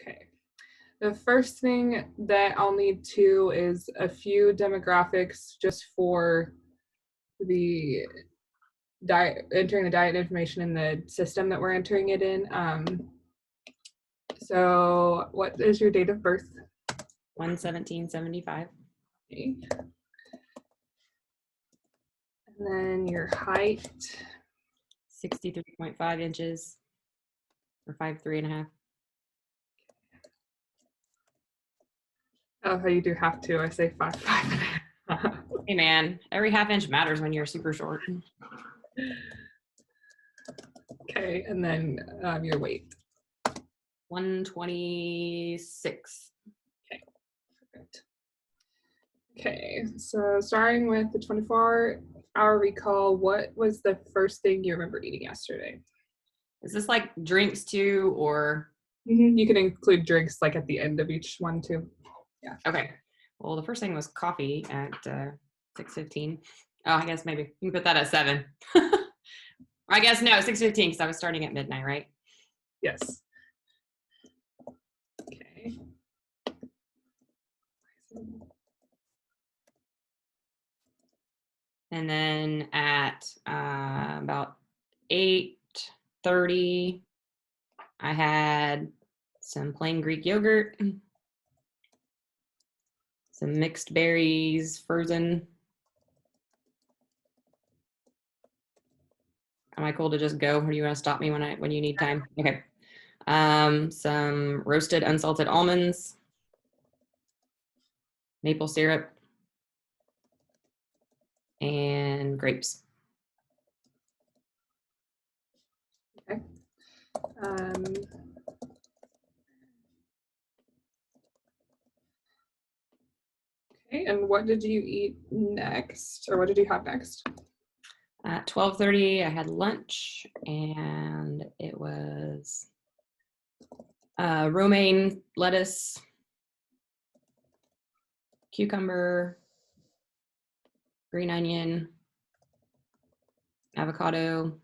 Okay. The first thing that I'll need to is a few demographics just for the diet, entering the diet information in the system that we're entering it in. So what is your date of birth? 1/17/75. Okay. And then your height. 63.5 inches or 5'3.5". Oh, you do have to. I say 5'5". Hey man, every half inch matters when you're super short. Okay, and then your weight. 126. Okay, perfect. Okay, so starting with the 24-hour recall, what was the first thing you remember eating yesterday? Is this like drinks too, or? You can include drinks like at the end of each one too. Yeah. Okay. Well, the first thing was coffee at 6:15. Oh, I guess maybe you can put that at 7. I guess no, 6:15 because I was starting at midnight, right? Yes. Okay. And then at about 8:30, I had some plain Greek yogurt, some mixed berries, frozen. Am I cool to just go, or do you want to stop me when you need time? Okay. Some roasted unsalted almonds, maple syrup, and grapes. Okay. Okay, and what did you eat next, or what did you have next? At 12:30, I had lunch, and it was romaine lettuce, cucumber, green onion, avocado,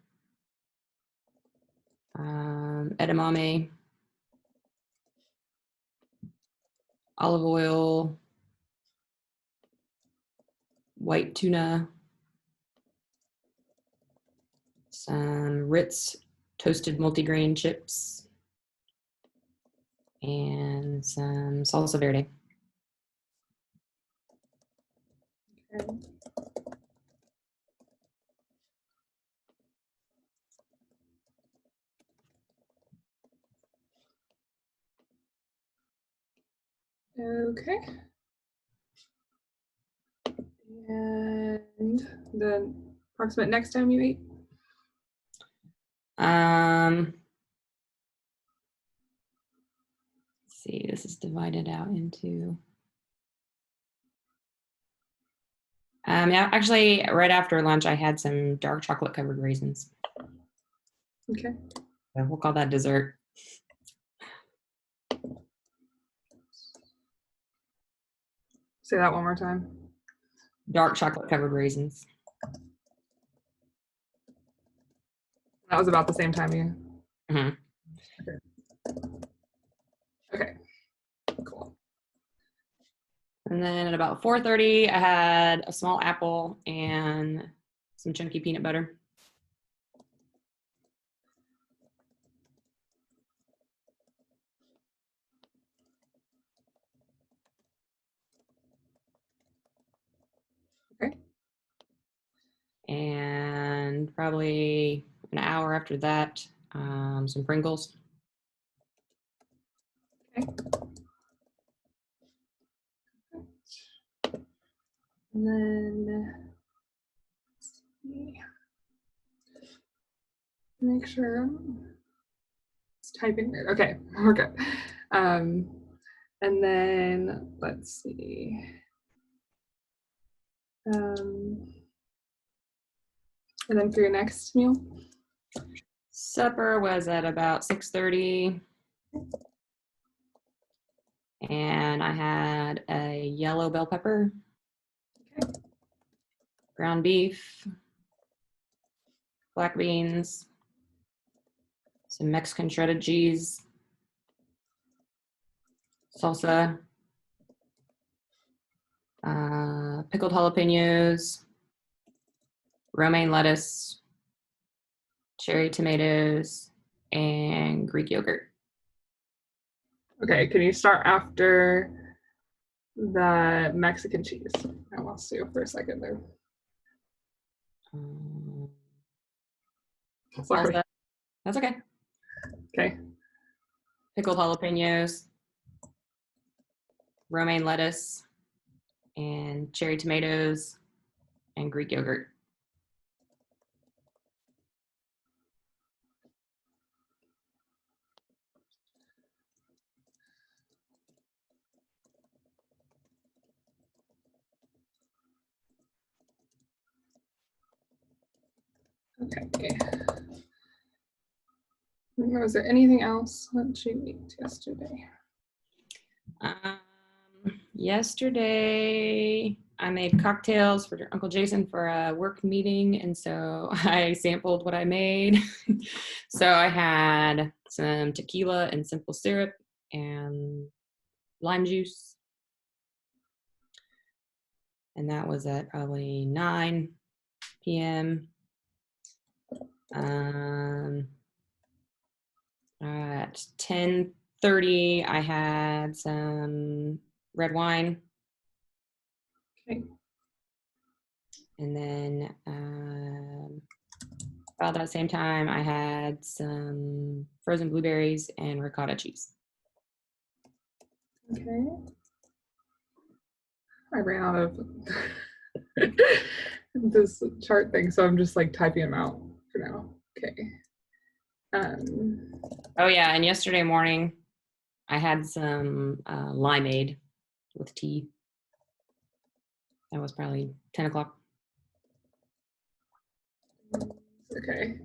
edamame, olive oil, white tuna, some Ritz toasted multigrain chips, and some salsa verde. Okay. Okay. And the approximate next time you eat? Let's see, this is divided out into. Yeah, actually, right after lunch, I had some dark chocolate covered raisins. Okay. So we'll call that dessert. Say that one more time. Dark chocolate covered raisins. That was about the same time you. Mm-hmm. Okay. Cool. And then at about 4:30, I had a small apple and some chunky peanut butter. Okay. And probably an hour after that, some Pringles. Okay. And then let's see. Make sure it's typing weird. Okay, we're good. And then let's see. And then for your next meal? Supper was at about 6:30. And I had a yellow bell pepper, Okay. ground beef, black beans, some Mexican shredded cheese, salsa, pickled jalapenos, romaine lettuce, cherry tomatoes, and Greek yogurt. Okay, can you start after the Mexican cheese? I lost you for a second there. Sorry. Salsa. That's okay. Okay. Pickled jalapenos, romaine lettuce, and cherry tomatoes, and Greek yogurt. Okay. Was there anything else that you ate yesterday? Yesterday, I made cocktails for Uncle Jason for a work meeting, and so I sampled what I made. So I had some tequila and simple syrup and lime juice. And that was at probably 9 p.m. At 10:30, I had some red wine. Okay. And then about that same time, I had some frozen blueberries and ricotta cheese. Okay. I ran out of this chart thing, so I'm just like typing them out for now. Okay. Oh yeah, and yesterday morning, I had some limeade with tea. That was probably 10 o'clock. Okay.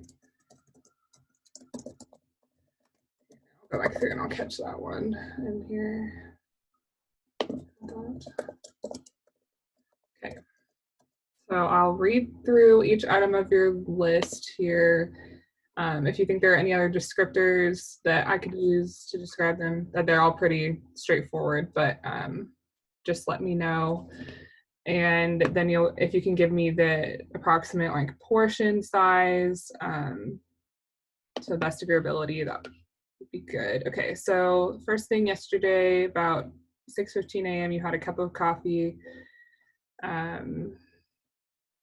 I'll go back through and I'll catch that one in here. Okay. So I'll read through each item of your list here. If you think there are any other descriptors that I could use to describe them, that they're all pretty straightforward, but just let me know. And then if you can give me the approximate like portion size, to the best of your ability, that would be good. Okay, so first thing yesterday, about 6:15 a.m., you had a cup of coffee. Let's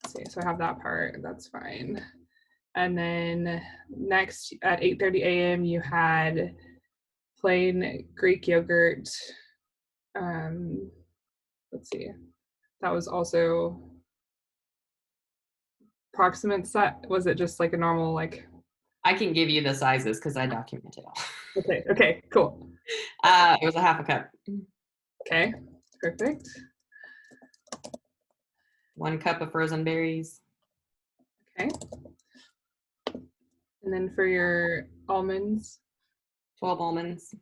see, so I have that part, that's fine. And then next at 8:30 a.m., you had plain Greek yogurt. Let's see, that was also approximate set. Was it just like a normal like? I can give you the sizes because I documented all. Okay, cool. It was a half a cup. Okay, perfect. 1 cup of frozen berries. Okay. And then for your almonds, 12 almonds.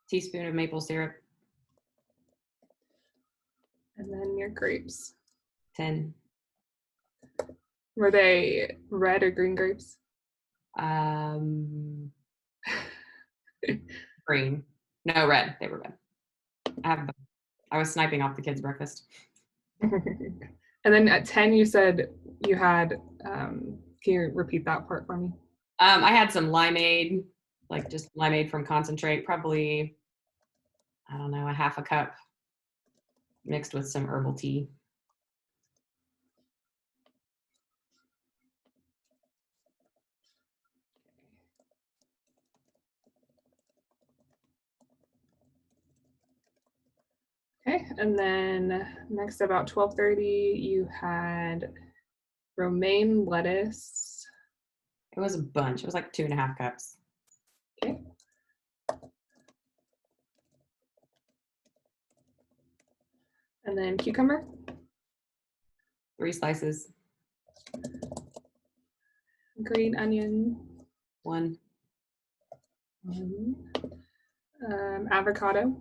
Teaspoon of maple syrup. and then your grapes. 10. Were they red or green grapes? Green. No, red. They were red. I was sniping off the kids' breakfast. And then at 10, you said you had, can you repeat that part for me? I had some limeade, like just limeade from concentrate, probably, I don't know, a half a cup mixed with some herbal tea. Okay, and then next about 12:30, you had romaine lettuce. It was a bunch. It was like 2.5 cups. Okay. And then cucumber. 3 slices. Green onion. 1. Avocado.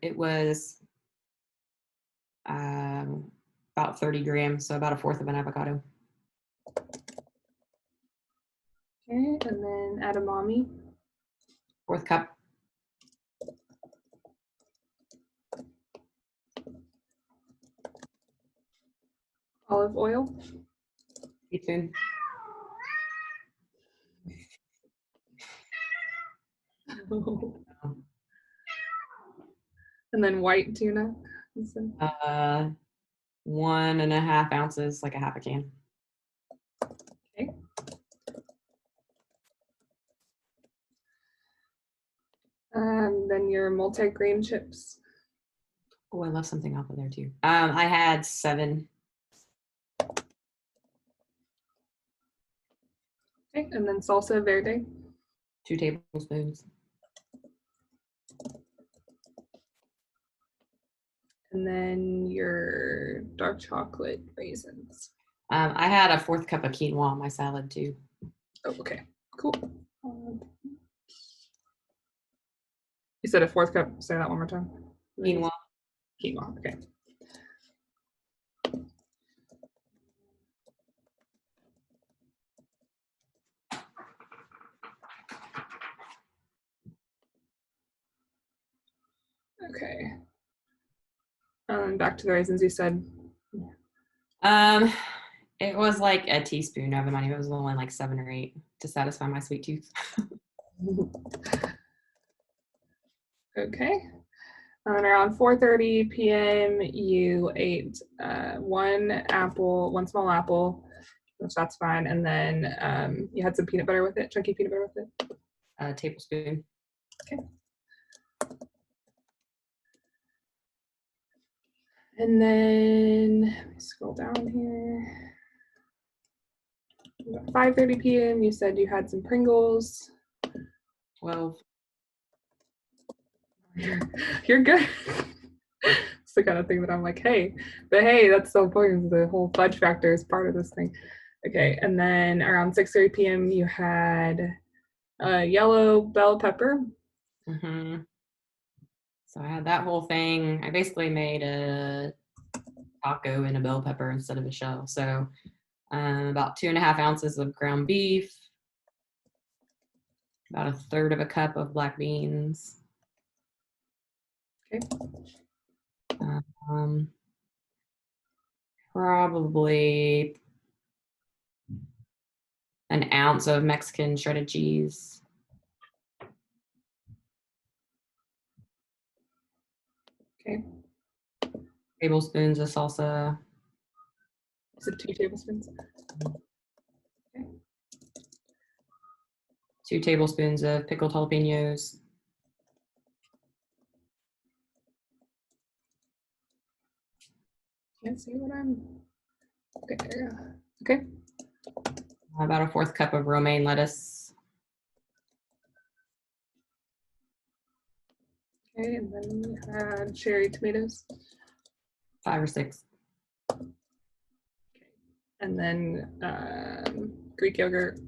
It was about 30 grams, so about 1/4 of an avocado. Okay, and then edamame. 1/4 cup. Olive oil. Teaspoon. And then white tuna. So, 1.5 ounces, like a half a can. okay. Then your multi-grain chips. Oh, I left something off of there too. I had 7. Okay, and then salsa verde. 2 tablespoons. And then your dark chocolate raisins. I had a 1/4 cup of quinoa on my salad too. Oh, okay, cool. You said a 1/4 cup. Say that one more time. Quinoa. Quinoa. Okay. Okay. Back to the raisins. You said. It was like a teaspoon of them. I think it was only like 7 or 8 to satisfy my sweet tooth. Okay. And around 4:30 p.m., you ate one small apple, which that's fine, and then you had some peanut butter with it, chunky peanut butter with it. A tablespoon. Okay. And then let me scroll down here. About 5:30 p.m., you said you had some Pringles. 12. You're good. It's the kind of thing that I'm like, hey, but hey, that's so important. The whole fudge factor is part of this thing. Okay, and then around 6:30 p.m., you had a yellow bell pepper. Mm-hmm. So I had that whole thing. I basically made a taco in a bell pepper instead of a shell. So about 2.5 ounces of ground beef, about 1/3 cup of black beans. Okay. Probably 1 ounce of Mexican shredded cheese. Okay. Tablespoons of salsa. Is it 2 tablespoons? Okay. 2 tablespoons of pickled jalapenos. Can't see what I'm. Okay. There we go. Okay. About 1/4 cup of romaine lettuce. Okay, and then we had cherry tomatoes. 5 or 6. And then Greek yogurt.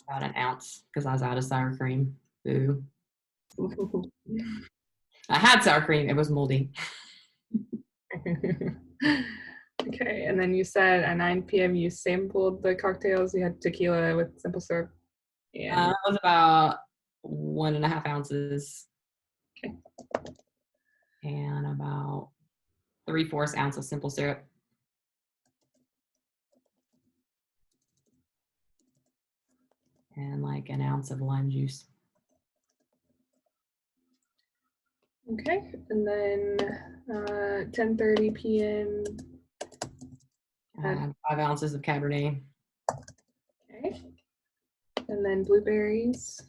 About 1 ounce because I was out of sour cream. Boo. I had sour cream. It was moldy. Okay, and then you said at 9 p.m. you sampled the cocktails. You had tequila with simple syrup. And It was about 1.5 ounces. okay. And about 3/4 ounce of simple syrup. And like 1 ounce of lime juice. Okay, and then 10:30 p.m. And 5 ounces of Cabernet. Okay, and then blueberries.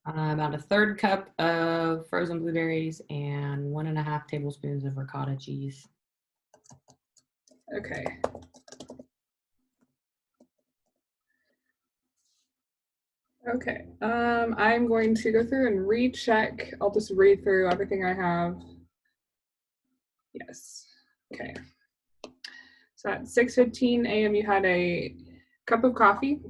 About 1/3 cup of frozen blueberries and 1.5 tablespoons of ricotta cheese. Okay. Okay. I'm going to go through and recheck. I'll just read through everything I have. Yes. Okay. So at 6:15 a.m. you had a cup of coffee,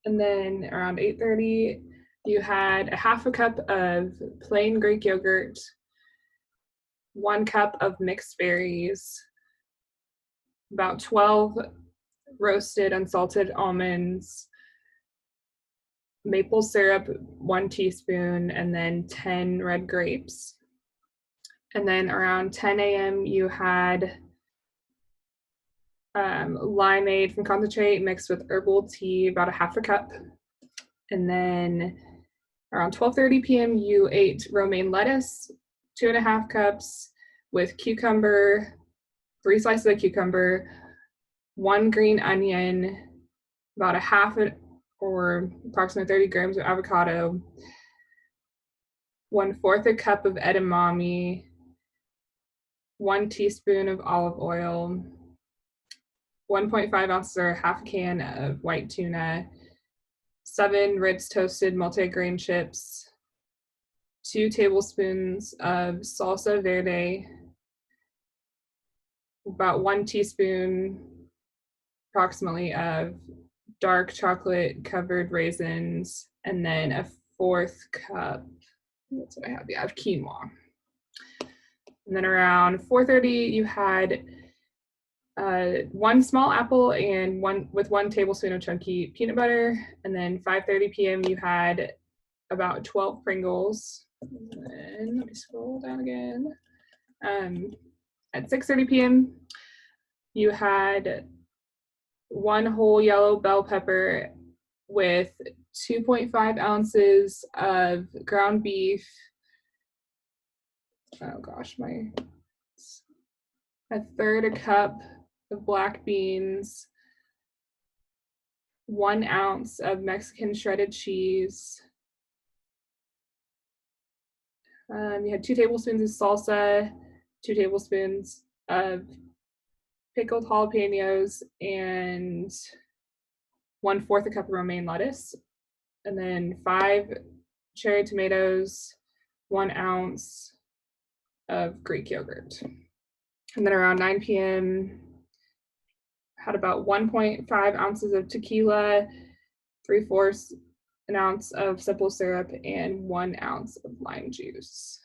and then around 8:30 you had a half a cup of plain Greek yogurt, 1 cup of mixed berries, about 12 roasted unsalted almonds, maple syrup, 1 teaspoon, and then 10 red grapes. And then around 10 a.m. you had limeade from concentrate mixed with herbal tea, about a half a cup. And then around 12:30 p.m. you ate romaine lettuce, 2.5 cups, with cucumber, 3 slices of cucumber, 1 green onion, about a half or approximately 30 grams of avocado, 1/4 a cup of edamame, 1 teaspoon of olive oil, 1.5 ounces or half a can of white tuna, 7 Ritz toasted multigrain chips, 2 tablespoons of salsa verde, about 1 teaspoon approximately of dark chocolate covered raisins, and then a 1/4 cup, that's what I have, yeah, of quinoa. And then around 4:30 you had 1 small apple and 1 tablespoon of chunky peanut butter. And then 5:30 p.m. you had about 12 Pringles. And then let me scroll down again. At 6:30 p.m. you had 1 whole yellow bell pepper with 2.5 ounces of ground beef. Oh gosh, a 1/3 a cup of black beans, 1 ounce of Mexican shredded cheese. You had 2 tablespoons of salsa, 2 tablespoons of pickled jalapenos, and 1/4 a cup of romaine lettuce, and then 5 cherry tomatoes, 1 ounce of Greek yogurt. And then around 9 p.m. had about 1.5 ounces of tequila, 3/4 an ounce of simple syrup, and 1 ounce of lime juice.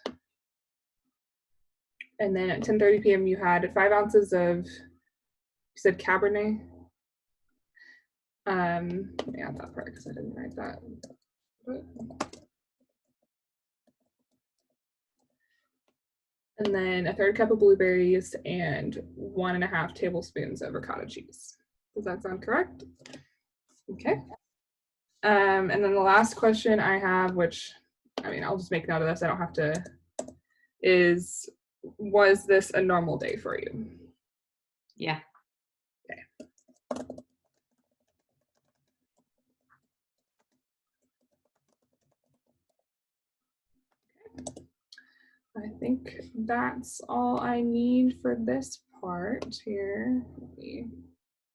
And then at 10:30 p.m. you had 5 ounces of, you said Cabernet. Let me add that part because I didn't write that. And then a 1/3 cup of blueberries and 1.5 tablespoons of ricotta cheese. Does that sound correct? Okay. And then the last question I have, which, I mean, I'll just make note of this, I don't have to, is, was this a normal day for you? Yeah. Okay. I think that's all I need for this part here. Let me